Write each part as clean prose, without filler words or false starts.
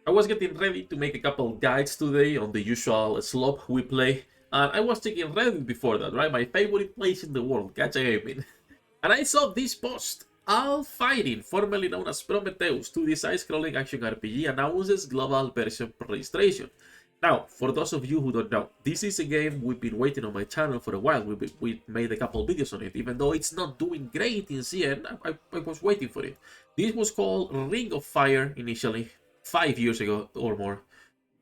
I was getting ready to make a couple guides today on the usual slop we play, and I was checking Reddit before that, right? My favorite place in the world, gacha gaming. And I saw this post. ALLfiring, formerly known as Prometheus, 2D side-scrolling action RPG, announces global version registration. Now, for those of you who don't know, this is a game we've been waiting on my channel for a while. We made a couple videos on it, even though it's not doing great in CN. I was waiting for it. This was called Ring of Fire initially, 5 years ago or more,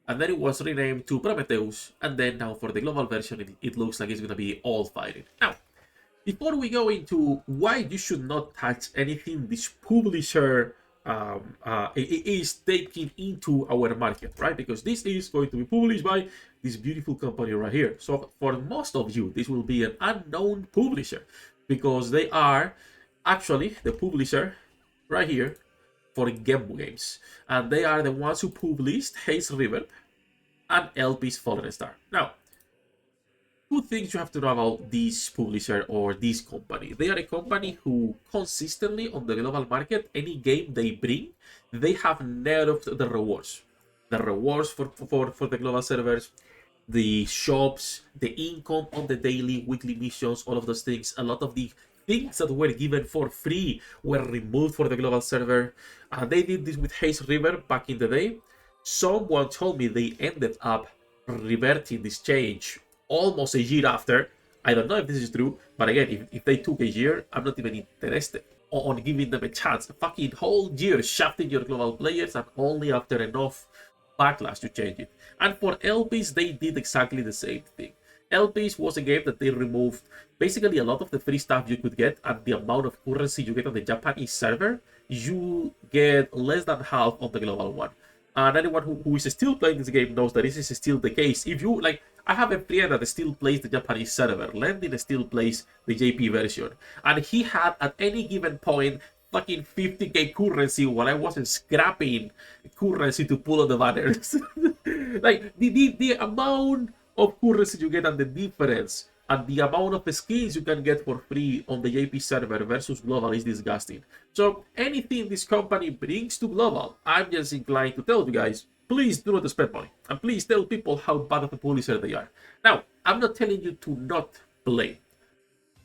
and then it was renamed to Prometheus, and then now for the global version, it looks like it's gonna be ALLfiring. Now, before we go into why you should not touch anything this publisher is taking into our market, right? Because this is going to be published by this beautiful company right here. So for most of you, this will be an unknown publisher because they are actually the publisher right here for Game Games, and they are the ones who published Haze River and LP's Fallen Star. Now, two things you have to know about this publisher or this company. They are a company who consistently on the global market, any game they bring, they have nerfed the rewards. The rewards for the global servers, the shops, the income on the daily, weekly missions, all of those things. A lot of the things that were given for free were removed for the global server. They did this with Haze River back in the day. Someone told me they ended up reverting this change almost a year after. I don't know if this is true, but again, if they took a year, I'm not even interested on giving them a chance. A fucking whole year shafting your global players, and only after enough backlash to change it. And for LPs, they did exactly the same thing. LPs was a game that they removed basically a lot of the free stuff you could get, and the amount of currency you get on the Japanese server, you get less than half on the global one. And anyone who is still playing this game knows that this is still the case. If you like, I have a friend that still plays the Japanese server. Landon still plays the JP version, and he had at any given point fucking 50k currency while I wasn't scrapping currency to pull on the banners. Like the amount of currency you get and the difference and the amount of skins you can get for free on the JP server versus global is disgusting. So anything this company brings to global, I'm just inclined to tell you guys, please do not spend money. And please tell people how bad of a publisher they are. Now, I'm not telling you to not play.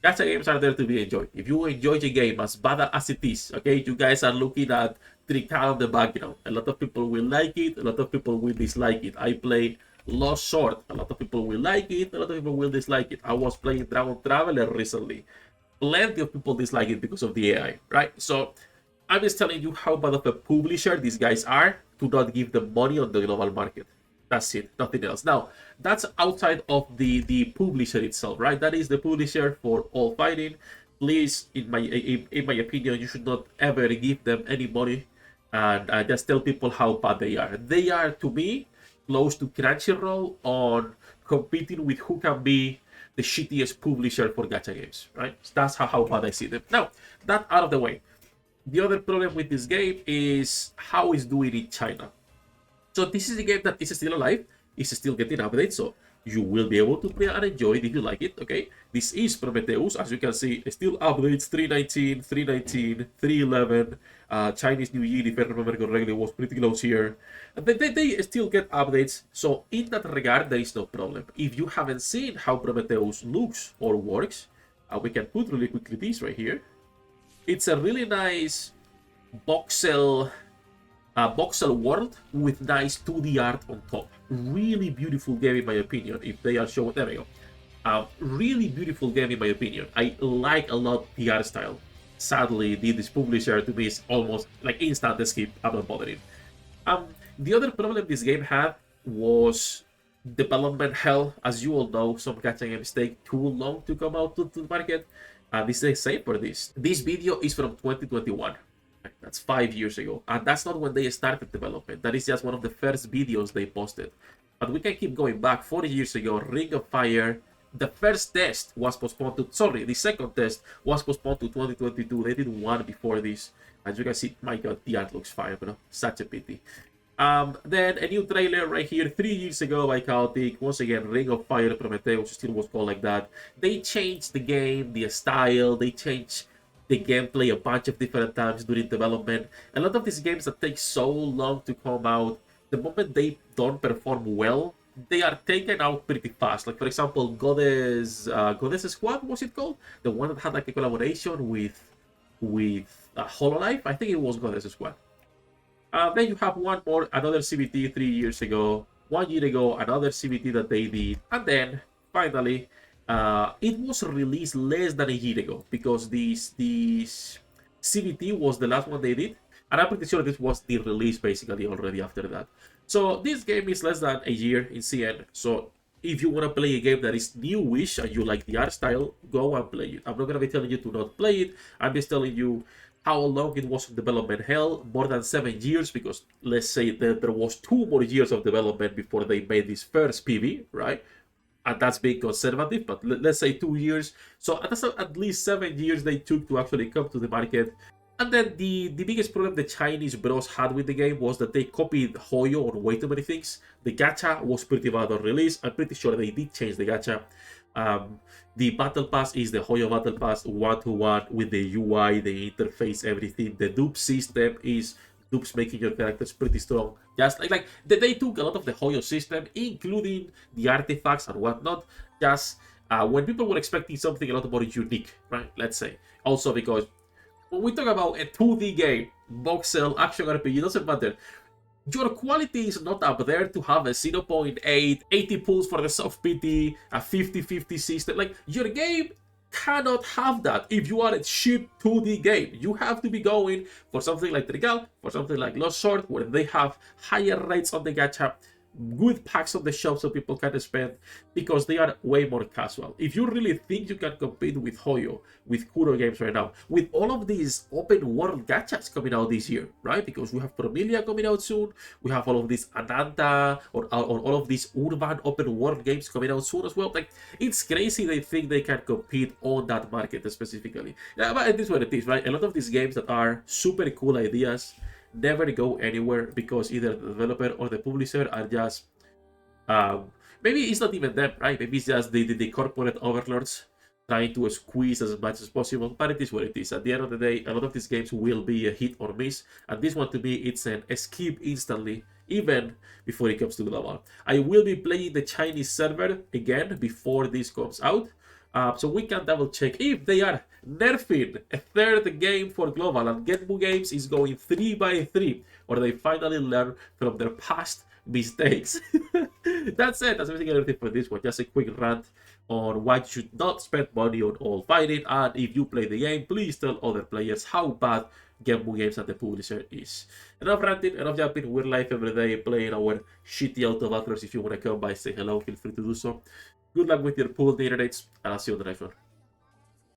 Gacha games are there to be enjoyed. If you enjoy the game as bad as it is, okay, you guys are looking at Tricard on the background. A lot of people will like it, a lot of people will dislike it. I played Lost Sword. A lot of people will like it, a lot of people will dislike it. I was playing Dragon Traveler recently. Plenty of people dislike it because of the AI, right? So I'm just telling you how bad of a publisher these guys are to not give them money on the global market. That's it, nothing else. Now, that's outside of the publisher itself, right? That is the publisher for ALLfiring. Please, in my opinion, you should not ever give them any money, and just tell people how bad they are. They are, to me, close to Crunchyroll on competing with who can be the shittiest publisher for gacha games, right? So that's how bad I see them. Now, that out of the way. The other problem with this game is how it's doing in China. So this is a game that is still alive, it's still getting updates, so you will be able to play and enjoy it if you like it, okay? This is Prometheus, as you can see, still updates 3.19, 3.19, 3.11, Chinese New Year, if I remember correctly, was pretty close here. And they still get updates, so in that regard, there is no problem. If you haven't seen how Prometheus looks or works, we can put really quickly this right here. It's a really nice voxel world with nice 2D art on top. Really beautiful game in my opinion. If they are showing, there we go. Really beautiful game in my opinion. I like a lot the art style. Sadly, this publisher to me is almost like instant skip. I'm not bothering. The other problem this game had was development hell. As you all know, some gacha games take too long to come out to the market. This is the same for this. This video is from 2021. That's 5 years ago. And that's not when they started development. That is just one of the first videos they posted. But we can keep going back. 4 years ago, Ring of Fire, the first test was postponed to, sorry, the second test was postponed to 2022. They did one before this. As you can see, my god, the art looks fire, bro. Such a pity. Then a new trailer right here 3 years ago by Chaotic. Once again, Ring of Fire Prometheus still was called like that. They changed the game, the style, they changed the gameplay a bunch of different times during development. A lot of these games that take so long to come out the moment they don't perform well, they are taken out pretty fast. Like for example, Goddess Squad, was it called? The one that had like a collaboration with Hololive. I think it was Goddess Squad. Then you have one more, another CBT 3 years ago, 1 year ago, another CBT that they did, and then finally, it was released less than a year ago because this CBT was the last one they did, and I'm pretty sure this was the release basically already after that. So this game is less than a year in CN. So if you want to play a game that is newish and you like the art style, go and play it. I'm not gonna be telling you to not play it. I'm just telling you how long it was in development. Hell, more than 7 years, because let's say that there was 2 more years of development before they made this first PV, right? And that's being conservative, but let's say 2 years. So that's at least 7 years they took to actually come to the market. And then the biggest problem the Chinese bros had with the game was that they copied Hoyo on way too many things. The gacha was pretty bad on release. I'm pretty sure they did change the gacha. The battle pass is the Hoyo battle pass one-to-one with the UI, the interface, everything. The dupe system is dupes making your characters pretty strong. Just like they took a lot of the Hoyo system, including the artifacts and whatnot. Just when people were expecting something a lot more unique, right? Let's say. Also because when we talk about a 2D game, voxel, action RPG, doesn't matter. Your quality is not up there to have a 0.8, 80 pulls for the soft PT, a 50-50 system. Like, your game cannot have that if you are a cheap 2D game. You have to be going for something like Trigal, for something like Lost Sword, where they have higher rates on the gacha, good packs on the shelf so people can spend, because they are way more casual. If you really think you can compete with Hoyo, with Kuro games right now, with all of these open world gachas coming out this year, right? Because we have Prometheus coming out soon, we have all of these Ananta, or all of these urban open world games coming out soon as well. Like, it's crazy they think they can compete on that market specifically. Yeah, but it is what it is, right? A lot of these games that are super cool ideas never go anywhere because either the developer or the publisher are just maybe it's not even them, right? Maybe it's just the corporate overlords trying to squeeze as much as possible, but it is what it is. At the end of the day, a lot of these games will be a hit or miss, and this one to me, it's an skip instantly, even before it comes to global. I will be playing the Chinese server again before this comes out, so we can double check if they are nerfing a third game for global and Genmu Games is going 3x3, or they finally learn from their past mistakes. That's it. That's everything for this one. Just a quick rant on why you should not spend money on ALLfiring, and if you play the game, please tell other players how bad Genmu Games and the publisher is. Enough ranting, enough jumping. We're live every day playing our shitty auto battlers. If you want to come by, say hello, feel free to do so. Good luck with your pool, the internets, and I'll see you on the next one.